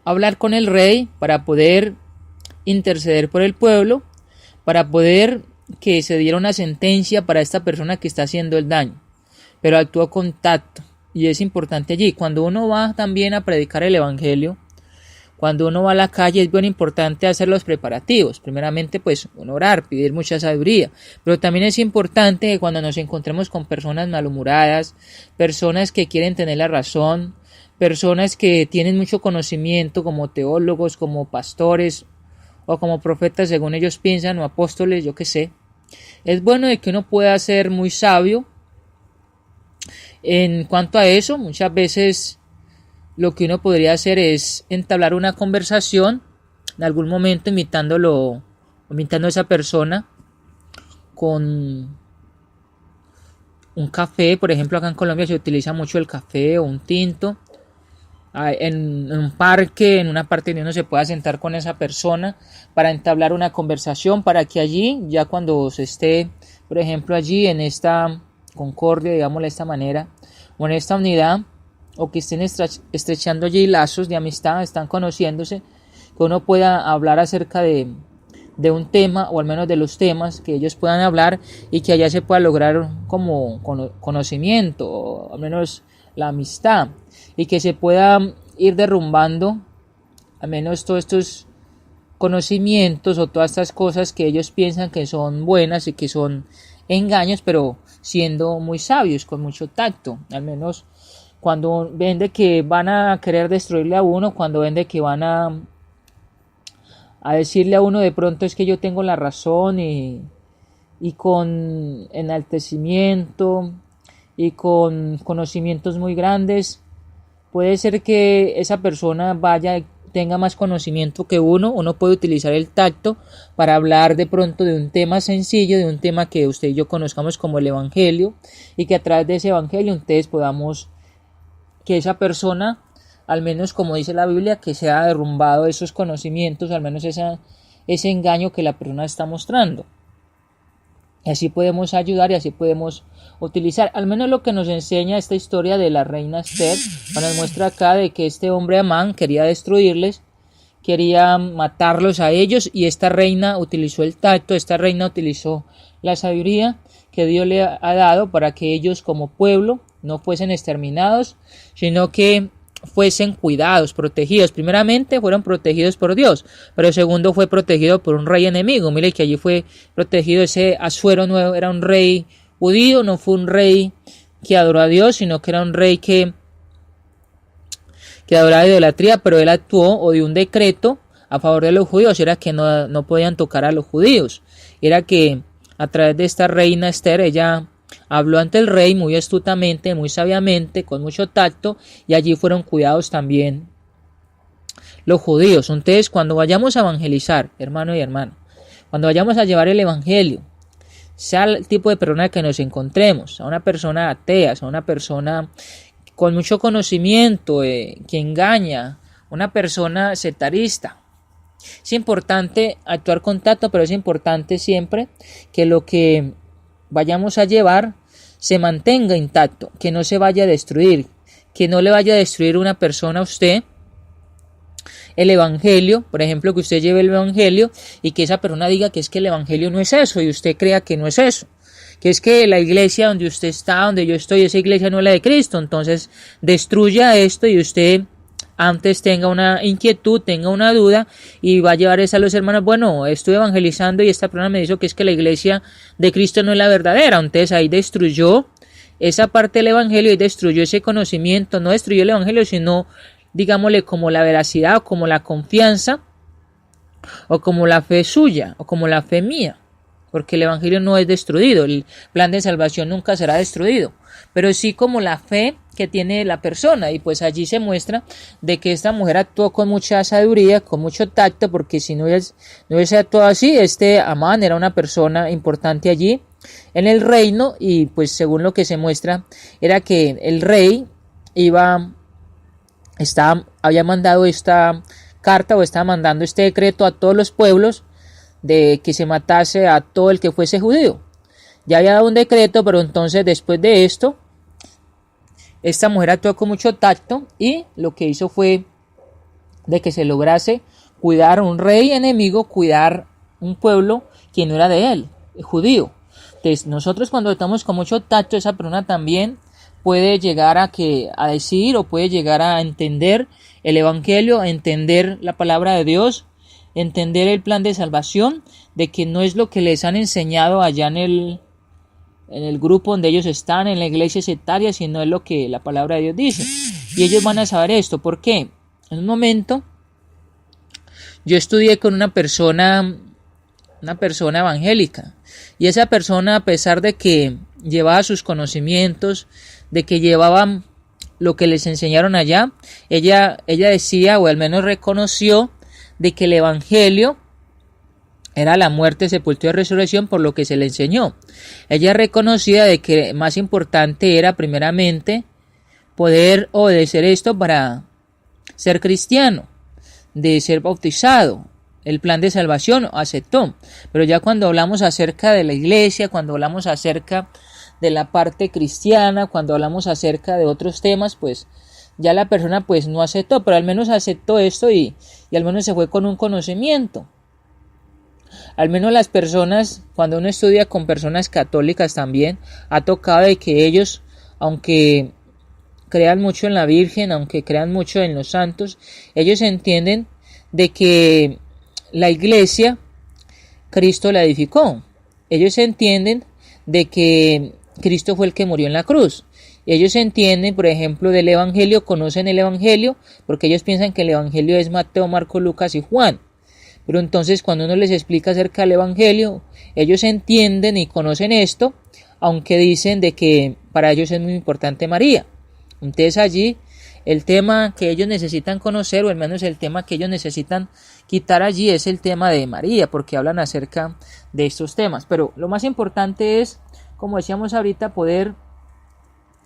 A: hablar con el rey, para poder interceder por el pueblo, para poder que se diera una sentencia para esta persona que está haciendo el daño. Pero actuó con tacto, y es importante allí. Cuando uno va también a predicar el evangelio, cuando uno va a la calle, es bien importante hacer los preparativos. Primeramente, pues, orar, pedir mucha sabiduría. Pero también es importante que cuando nos encontremos con personas malhumoradas, personas que quieren tener la razón, personas que tienen mucho conocimiento como teólogos, como pastores o como profetas, según ellos piensan, o apóstoles, yo qué sé. Es bueno de que uno pueda ser muy sabio en cuanto a eso. Muchas veces lo que uno podría hacer es entablar una conversación en algún momento invitando a esa persona con un café. Por ejemplo, acá en Colombia se utiliza mucho el café o un tinto, en un parque, en una parte donde uno se pueda sentar con esa persona para entablar una conversación, para que allí, ya cuando se esté, por ejemplo, allí en esta concordia, digámoslo de esta manera, o en esta unidad, o que estén estrechando allí lazos de amistad, están conociéndose, que uno pueda hablar acerca de un tema, o al menos de los temas que ellos puedan hablar, y que allá se pueda lograr como conocimiento, o al menos la amistad, y que se pueda ir derrumbando al menos todos estos conocimientos o todas estas cosas que ellos piensan que son buenas y que son engaños, pero siendo muy sabios, con mucho tacto. Al menos cuando ven de que van a querer destruirle a uno, cuando ven de que van a decirle a uno de pronto es que yo tengo la razón, y con enaltecimiento y con conocimientos muy grandes, puede ser que esa persona tenga más conocimiento que uno puede utilizar el tacto para hablar de pronto de un tema sencillo, de un tema que usted y yo conozcamos como el evangelio, y que a través de ese evangelio entonces podamos que esa persona, al menos como dice la Biblia, que se ha derrumbado esos conocimientos, al menos ese engaño que la persona está mostrando. Y así podemos ayudar, y así podemos utilizar, al menos lo que nos enseña esta historia de la reina Esther, nos muestra acá de que este hombre Amán quería destruirles, quería matarlos a ellos, y esta reina utilizó el tacto, esta reina utilizó la sabiduría que Dios le ha dado para que ellos como pueblo no fuesen exterminados, sino que fuesen cuidados, protegidos. Primeramente fueron protegidos por Dios, pero segundo fue protegido por un rey enemigo. Mire que allí fue protegido ese Asuero nuevo, era un rey judío, no fue un rey que adoró a Dios, sino que era un rey que adoraba idolatría, pero él actuó o dio un decreto a favor de los judíos, era que no podían tocar a los judíos, era que a través de esta reina Esther, ella habló ante el rey muy astutamente, muy sabiamente, con mucho tacto, y allí fueron cuidados también los judíos. Entonces, cuando vayamos a evangelizar, hermano y hermana, cuando vayamos a llevar el evangelio, sea el tipo de persona que nos encontremos, a una persona atea, a una persona con mucho conocimiento, que engaña, una persona sectarista, es importante actuar con tacto, pero es importante siempre que lo que vayamos a llevar se mantenga intacto, que no se vaya a destruir, que no le vaya a destruir una persona a usted el evangelio, por ejemplo, que usted lleve el evangelio y que esa persona diga que es que el evangelio no es eso y usted crea que no es eso, que es que la iglesia donde usted está, donde yo estoy, esa iglesia no es la de Cristo, entonces destruya esto y usted antes tenga una inquietud, tenga una duda y va a llevar eso a los hermanos. Bueno, estoy evangelizando y esta persona me dijo que es que la iglesia de Cristo no es la verdadera, entonces ahí destruyó esa parte del evangelio y destruyó ese conocimiento, no destruyó el evangelio, sino, digámosle, como la veracidad o como la confianza o como la fe suya o como la fe mía, porque el evangelio no es destruido, el plan de salvación nunca será destruido, pero sí como la fe que tiene la persona, y pues allí se muestra de que esta mujer actuó con mucha sabiduría, con mucho tacto, porque si no hubiese actuado así, Amán era una persona importante allí en el reino, y pues según lo que se muestra era que el rey había mandado esta carta o estaba mandando este decreto a todos los pueblos de que se matase a todo el que fuese judío. Ya había dado un decreto, pero entonces después de esto esta mujer actuó con mucho tacto y lo que hizo fue de que se lograse cuidar a un rey enemigo, cuidar un pueblo que no era de él, judío. Entonces nosotros cuando estamos con mucho tacto, esa persona también puede llegar a decir o puede llegar a entender el evangelio, a entender la palabra de Dios, entender el plan de salvación, de que no es lo que les han enseñado allá en el grupo donde ellos están, en la iglesia sectaria, sino es lo que la palabra de Dios dice. Y ellos van a saber esto. ¿Por qué? En un momento yo estudié con una persona evangélica, y esa persona, a pesar de que llevaba sus conocimientos, de que llevaba lo que les enseñaron allá, ella decía, o al menos reconoció, de que el evangelio era la muerte, sepultura y resurrección por lo que se le enseñó. Ella reconocía de que más importante era primeramente poder obedecer esto para ser cristiano, de ser bautizado. El plan de salvación aceptó. Pero ya cuando hablamos acerca de la iglesia, cuando hablamos acerca de la parte cristiana, cuando hablamos acerca de otros temas, pues ya la persona pues no aceptó, pero al menos aceptó esto y al menos se fue con un conocimiento. Al menos las personas, cuando uno estudia con personas católicas también, ha tocado de que ellos, aunque crean mucho en la Virgen, aunque crean mucho en los santos, ellos entienden de que la iglesia, Cristo la edificó. Ellos entienden de que Cristo fue el que murió en la cruz. Ellos entienden, por ejemplo, del Evangelio, conocen el Evangelio, porque ellos piensan que el Evangelio es Mateo, Marcos, Lucas y Juan. Pero entonces cuando uno les explica acerca del Evangelio, ellos entienden y conocen esto, aunque dicen de que para ellos es muy importante María. Entonces allí el tema que ellos necesitan conocer, o al menos el tema que ellos necesitan quitar allí, es el tema de María, porque hablan acerca de estos temas. Pero lo más importante es, como decíamos ahorita, poder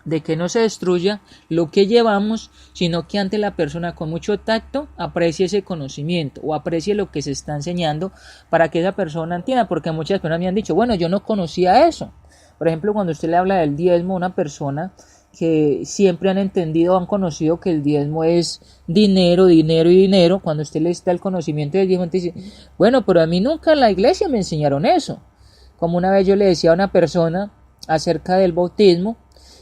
A: de que no se destruya lo que llevamos, sino que ante la persona con mucho tacto aprecie ese conocimiento o aprecie lo que se está enseñando para que esa persona entienda, porque muchas personas me han dicho, bueno, yo no conocía eso. Por ejemplo, cuando usted le habla del diezmo a una persona que siempre han entendido, han conocido que el diezmo es dinero, dinero y dinero, cuando usted les da el conocimiento del diezmo, dice, bueno, pero a mí nunca en la iglesia me enseñaron eso. Como una vez yo le decía a una persona acerca del bautismo,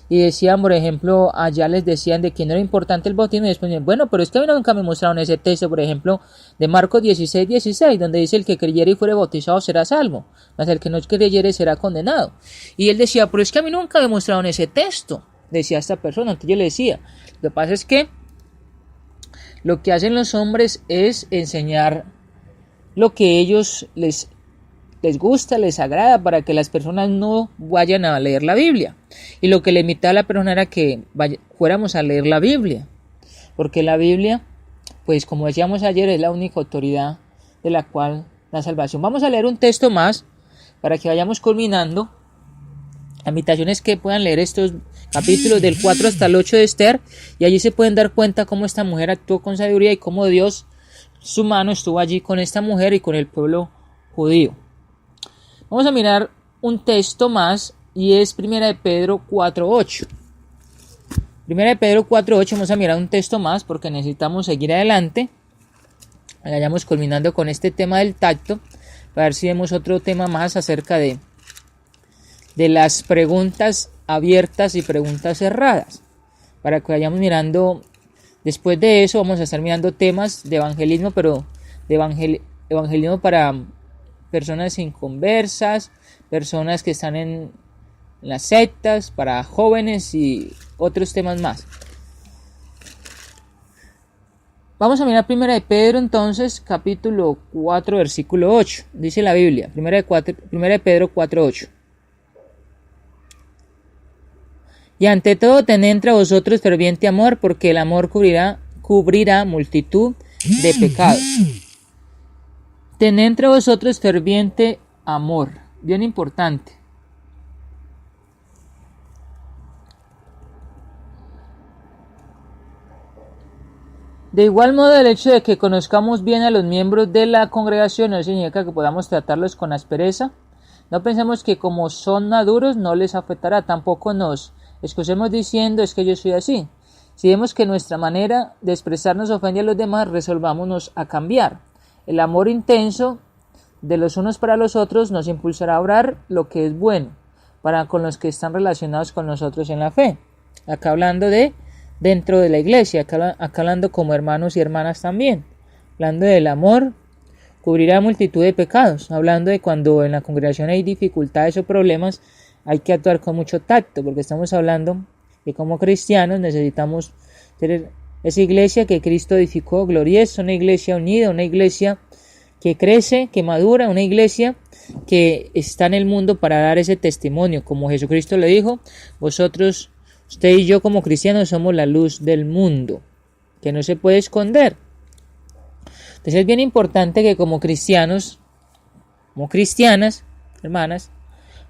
A: y decían, por ejemplo, allá les decían de que no era importante el bautismo, y después decían, bueno, pero es que a mí nunca me mostraron ese texto, por ejemplo, de Marcos 16:16, donde dice, el que creyere y fuere bautizado será salvo, mas el que no creyere será condenado. Y él decía, pero es que a mí nunca me mostraron ese texto, decía esta persona. Entonces yo le decía, lo que pasa es que lo que hacen los hombres es enseñar lo que ellos les gusta, les agrada, para que las personas no vayan a leer la Biblia. Y lo que le invitaba a la persona era que fuéramos a leer la Biblia, porque la Biblia, pues como decíamos ayer, es la única autoridad de la cual la salvación. Vamos a leer un texto más para que vayamos culminando. La invitación es que puedan leer estos capítulos del 4 hasta el 8 de Esther, y allí se pueden dar cuenta cómo esta mujer actuó con sabiduría y cómo Dios, su mano estuvo allí con esta mujer y con el pueblo judío. Vamos a mirar un texto más, y es 1 de Pedro 4:8. 1 de Pedro 4:8, vamos a mirar un texto más porque necesitamos seguir adelante. vayamos culminando con este tema del tacto, para ver si vemos otro tema más acerca de las preguntas abiertas y preguntas cerradas, para que vayamos mirando. Después de eso vamos a estar mirando temas de evangelismo, pero de evangelismo para personas inconversas, personas que están en las sectas, para jóvenes y otros temas más. Vamos a mirar 1 de Pedro entonces, capítulo 4, versículo 8. Dice la Biblia, 1 de Pedro 4, 8. Y ante todo, tened entre vosotros ferviente amor, porque el amor cubrirá multitud de pecados. Tened entre vosotros ferviente amor, bien importante. De igual modo, el hecho de que conozcamos bien a los miembros de la congregación no significa que podamos tratarlos con aspereza. No pensemos que como son maduros no les afectará, tampoco nos excusemos diciendo es que yo soy así. Si vemos que nuestra manera de expresarnos ofende a los demás, resolvámonos a cambiar. El amor intenso de los unos para los otros nos impulsará a obrar lo que es bueno para con los que están relacionados con nosotros en la fe. Acá hablando de dentro de la iglesia, acá hablando como hermanos y hermanas también. Hablando del amor, cubrirá multitud de pecados. Hablando de cuando en la congregación hay dificultades o problemas, hay que actuar con mucho tacto, porque estamos hablando que como cristianos necesitamos tener esa iglesia que Cristo edificó, gloriosa, una iglesia unida, una iglesia que crece, que madura, una iglesia que está en el mundo para dar ese testimonio, como Jesucristo le dijo, vosotros, usted y yo como cristianos somos la luz del mundo, que no se puede esconder. Entonces es bien importante que como cristianos, como cristianas, hermanas,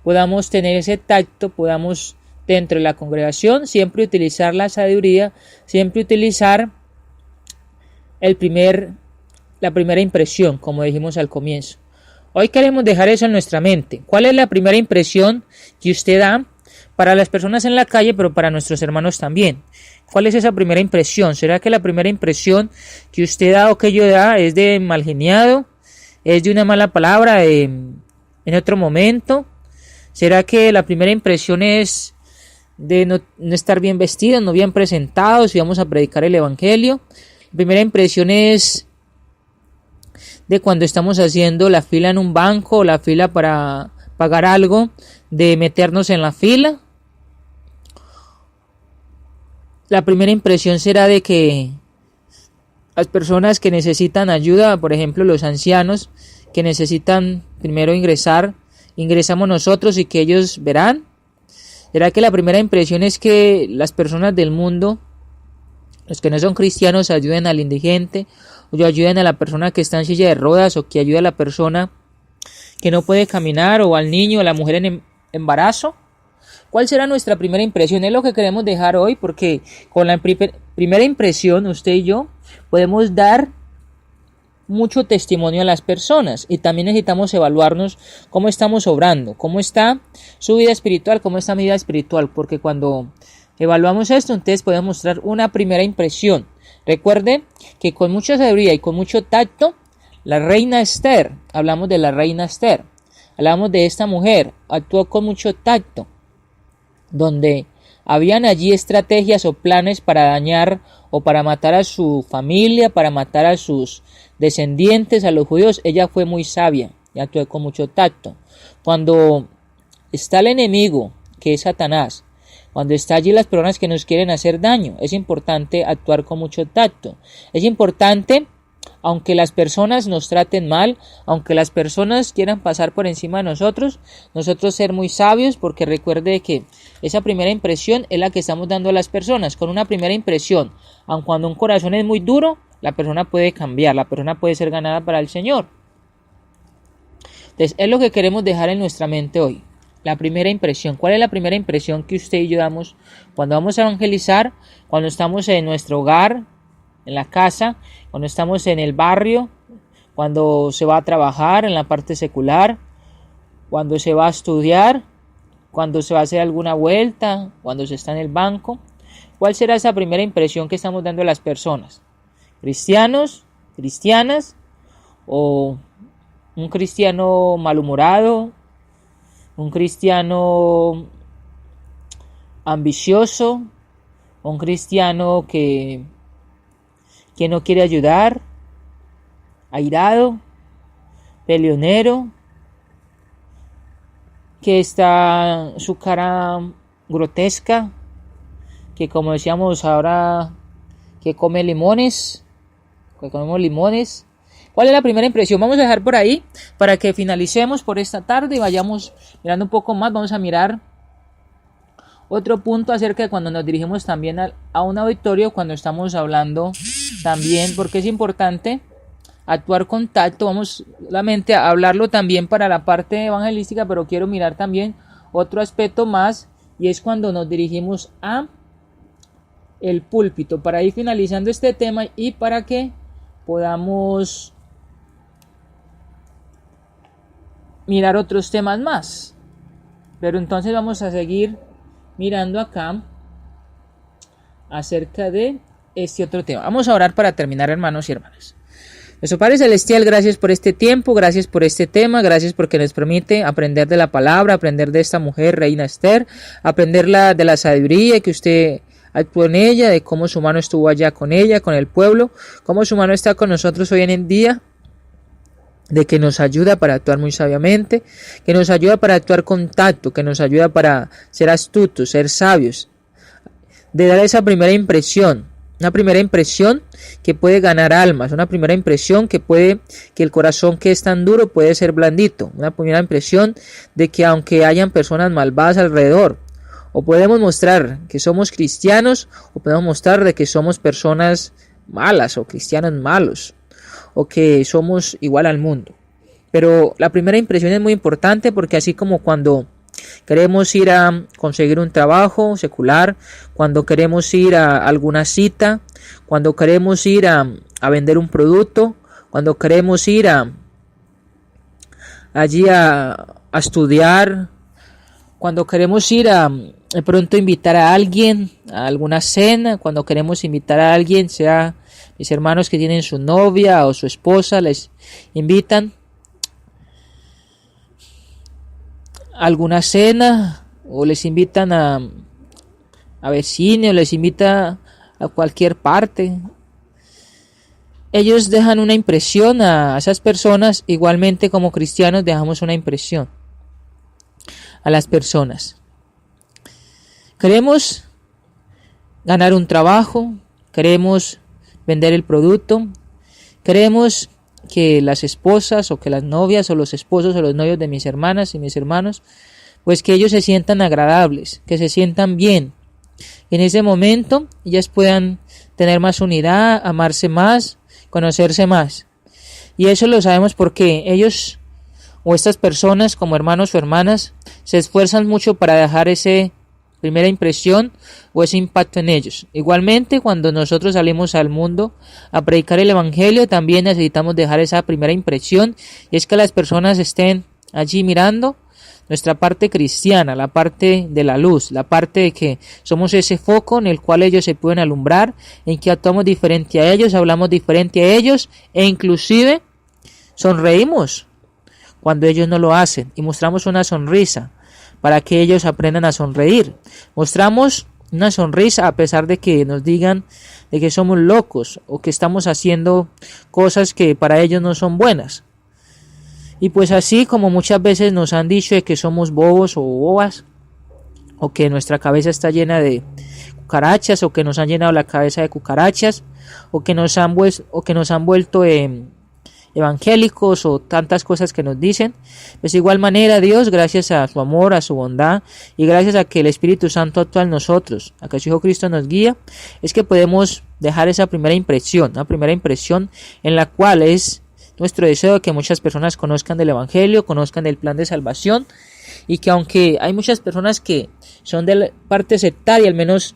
A: podamos tener ese tacto, podamos dentro de la congregación siempre utilizar la sabiduría, siempre utilizar la primera impresión, como dijimos al comienzo. Hoy queremos dejar eso en nuestra mente. ¿Cuál es la primera impresión que usted da para las personas en la calle, pero para nuestros hermanos también? ¿Cuál es esa primera impresión? ¿Será que la primera impresión que usted da o que yo da es de mal geniado? ¿Es de una mala palabra en otro momento? ¿Será que la primera impresión es de no estar bien vestidos, no bien presentados, si vamos a predicar el evangelio? La primera impresión es de cuando estamos haciendo la fila en un banco o la fila para pagar algo, de meternos en la fila. La primera impresión será de que las personas que necesitan ayuda, por ejemplo los ancianos que necesitan primero ingresamos nosotros y que ellos verán. ¿Será que la primera impresión es que las personas del mundo, los que no son cristianos, ayuden al indigente, o ayuden a la persona que está en silla de ruedas, o que ayude a la persona que no puede caminar, o al niño, o a la mujer en embarazo? ¿Cuál será nuestra primera impresión? Es lo que queremos dejar hoy, porque con la primera impresión, usted y yo podemos dar mucho testimonio a las personas, y también necesitamos evaluarnos cómo estamos obrando, cómo está su vida espiritual, cómo está mi vida espiritual, porque cuando evaluamos esto, entonces podemos mostrar una primera impresión. Recuerde que con mucha sabiduría y con mucho tacto, la reina Esther, hablamos de la reina Esther, hablamos de esta mujer, actuó con mucho tacto, donde habían allí estrategias o planes para dañar o para matar a su familia, para matar a sus descendientes, a los judíos. Ella fue muy sabia y actuó con mucho tacto. Cuando está el enemigo, que es Satanás, cuando está allí las personas que nos quieren hacer daño, es importante actuar con mucho tacto. Es importante, aunque las personas nos traten mal, aunque las personas quieran pasar por encima de nosotros ser muy sabios, porque recuerde que esa primera impresión es la que estamos dando a las personas. Con una primera impresión, aun cuando un corazón es muy duro, la persona puede cambiar, la persona puede ser ganada para el Señor. Entonces es lo que queremos dejar en nuestra mente hoy. La primera impresión. ¿Cuál es la primera impresión que usted y yo damos cuando vamos a evangelizar, cuando estamos en nuestro hogar, en la casa, cuando estamos en el barrio, cuando se va a trabajar en la parte secular, cuando se va a estudiar, cuando se va a hacer alguna vuelta, cuando se está en el banco? ¿Cuál será esa primera impresión que estamos dando a las personas? Cristianos, cristianas, o un cristiano malhumorado, un cristiano ambicioso, un cristiano que no quiere ayudar, airado, peleonero, que está su cara grotesca, que como decíamos ahora, que come limones, que comemos limones. ¿Cuál es la primera impresión? Vamos a dejar por ahí para que finalicemos por esta tarde y vayamos mirando un poco más. Vamos a mirar otro punto acerca de cuando nos dirigimos también a un auditorio, cuando estamos hablando también, porque es importante actuar con tacto. Vamos solamente a hablarlo también para la parte evangelística, pero quiero mirar también otro aspecto más, y es cuando nos dirigimos a el púlpito, para ir finalizando este tema y para que podamos mirar otros temas más. Pero entonces vamos a seguir mirando acá acerca de este otro tema. Vamos a orar para terminar, hermanos y hermanas. Nuestro Padre Celestial, gracias por este tiempo, gracias por este tema, gracias porque nos permite aprender de la palabra, aprender de esta mujer, Reina Esther, aprender de la sabiduría que usted actuó en ella, de cómo su mano estuvo allá con ella, con el pueblo, cómo su mano está con nosotros hoy en el día, de que nos ayuda para actuar muy sabiamente, que nos ayuda para actuar con tacto, que nos ayuda para ser astutos, ser sabios, de dar esa primera impresión, una primera impresión que puede ganar almas, una primera impresión que el corazón que es tan duro puede ser blandito, una primera impresión de que aunque hayan personas malvadas alrededor, o podemos mostrar que somos cristianos, o podemos mostrar de que somos personas malas o cristianos malos, o que somos igual al mundo. Pero la primera impresión es muy importante, porque así como cuando queremos ir a conseguir un trabajo secular, cuando queremos ir a alguna cita, cuando queremos ir a vender un producto, cuando queremos ir allí a estudiar, cuando queremos ir de pronto invitar a alguien a alguna cena, cuando queremos invitar a alguien, sea mis hermanos que tienen su novia o su esposa, les invitan a alguna cena, o les invitan a ver cine, o les invitan a cualquier parte. Ellos dejan una impresión a esas personas, igualmente como cristianos dejamos una impresión a las personas. Queremos ganar un trabajo, queremos vender el producto, queremos que las esposas o que las novias o los esposos o los novios de mis hermanas y mis hermanos, pues que ellos se sientan agradables, que se sientan bien. En ese momento ellas puedan tener más unidad, amarse más, conocerse más. Y eso lo sabemos porque ellos o estas personas como hermanos o hermanas se esfuerzan mucho para dejar esa primera impresión o ese impacto en ellos. Igualmente, cuando nosotros salimos al mundo a predicar el evangelio, también necesitamos dejar esa primera impresión, y es que las personas estén allí mirando nuestra parte cristiana, la parte de la luz, la parte de que somos ese foco en el cual ellos se pueden alumbrar, en que actuamos diferente a ellos, hablamos diferente a ellos, e inclusive sonreímos cuando ellos no lo hacen, y mostramos una sonrisa para que ellos aprendan a sonreír. Mostramos una sonrisa a pesar de que nos digan de que somos locos o que estamos haciendo cosas que para ellos no son buenas. Y pues así como muchas veces nos han dicho de que somos bobos o bobas, o que nuestra cabeza está llena de cucarachas, o que nos han llenado la cabeza de cucarachas, o que nos han vuelto evangélicos, o tantas cosas que nos dicen, pues de igual manera Dios, gracias a su amor, a su bondad, y gracias a que el Espíritu Santo actúa en nosotros, a que su Hijo Cristo nos guía, es que podemos dejar esa primera impresión, una primera impresión en la cual es nuestro deseo de que muchas personas conozcan del Evangelio, conozcan del plan de salvación, y que aunque hay muchas personas que son de la parte sectaria, al menos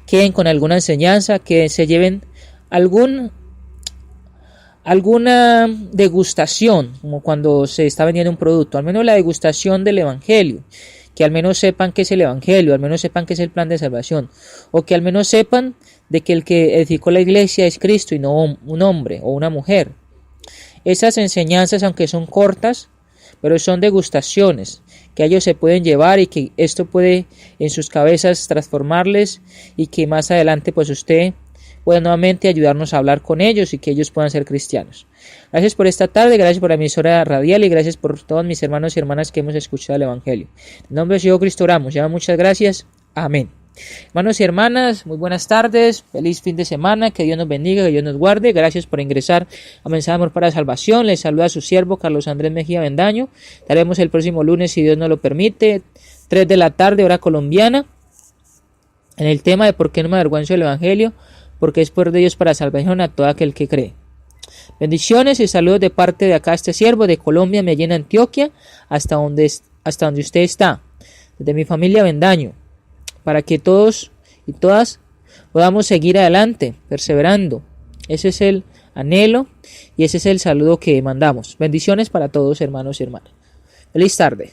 A: queden con alguna enseñanza, que se lleven alguna degustación, como cuando se está vendiendo un producto, al menos la degustación del Evangelio, que al menos sepan qué es el Evangelio, al menos sepan qué es el plan de salvación, o que al menos sepan de que el que edificó la iglesia es Cristo y no un hombre o una mujer. Esas enseñanzas, aunque son cortas, pero son degustaciones que ellos se pueden llevar y que esto puede en sus cabezas transformarles y que más adelante pues usted pueda nuevamente ayudarnos a hablar con ellos y que ellos puedan ser cristianos. Gracias por esta tarde, gracias por la emisora radial y gracias por todos mis hermanos y hermanas que hemos escuchado el Evangelio. En nombre de Dios Cristo oramos. Ya muchas gracias. Amén. Hermanos y hermanas, muy buenas tardes, feliz fin de semana, que Dios nos bendiga, que Dios nos guarde. Gracias por ingresar a Mensaje de Amor para la Salvación. Les saluda a su siervo Carlos Andrés Mejía Bendaño. Estaremos el próximo lunes, si Dios nos lo permite, 3 de la tarde, hora colombiana, en el tema de por qué no me avergüenzo del Evangelio, porque es poder de Dios para salvación a todo aquel que cree. Bendiciones y saludos de parte de acá este siervo de Colombia, Medellín, Antioquia, hasta donde usted está, desde mi familia Bendaño, para que todos y todas podamos seguir adelante, perseverando. Ese es el anhelo y ese es el saludo que mandamos. Bendiciones para todos, hermanos y hermanas. Feliz tarde.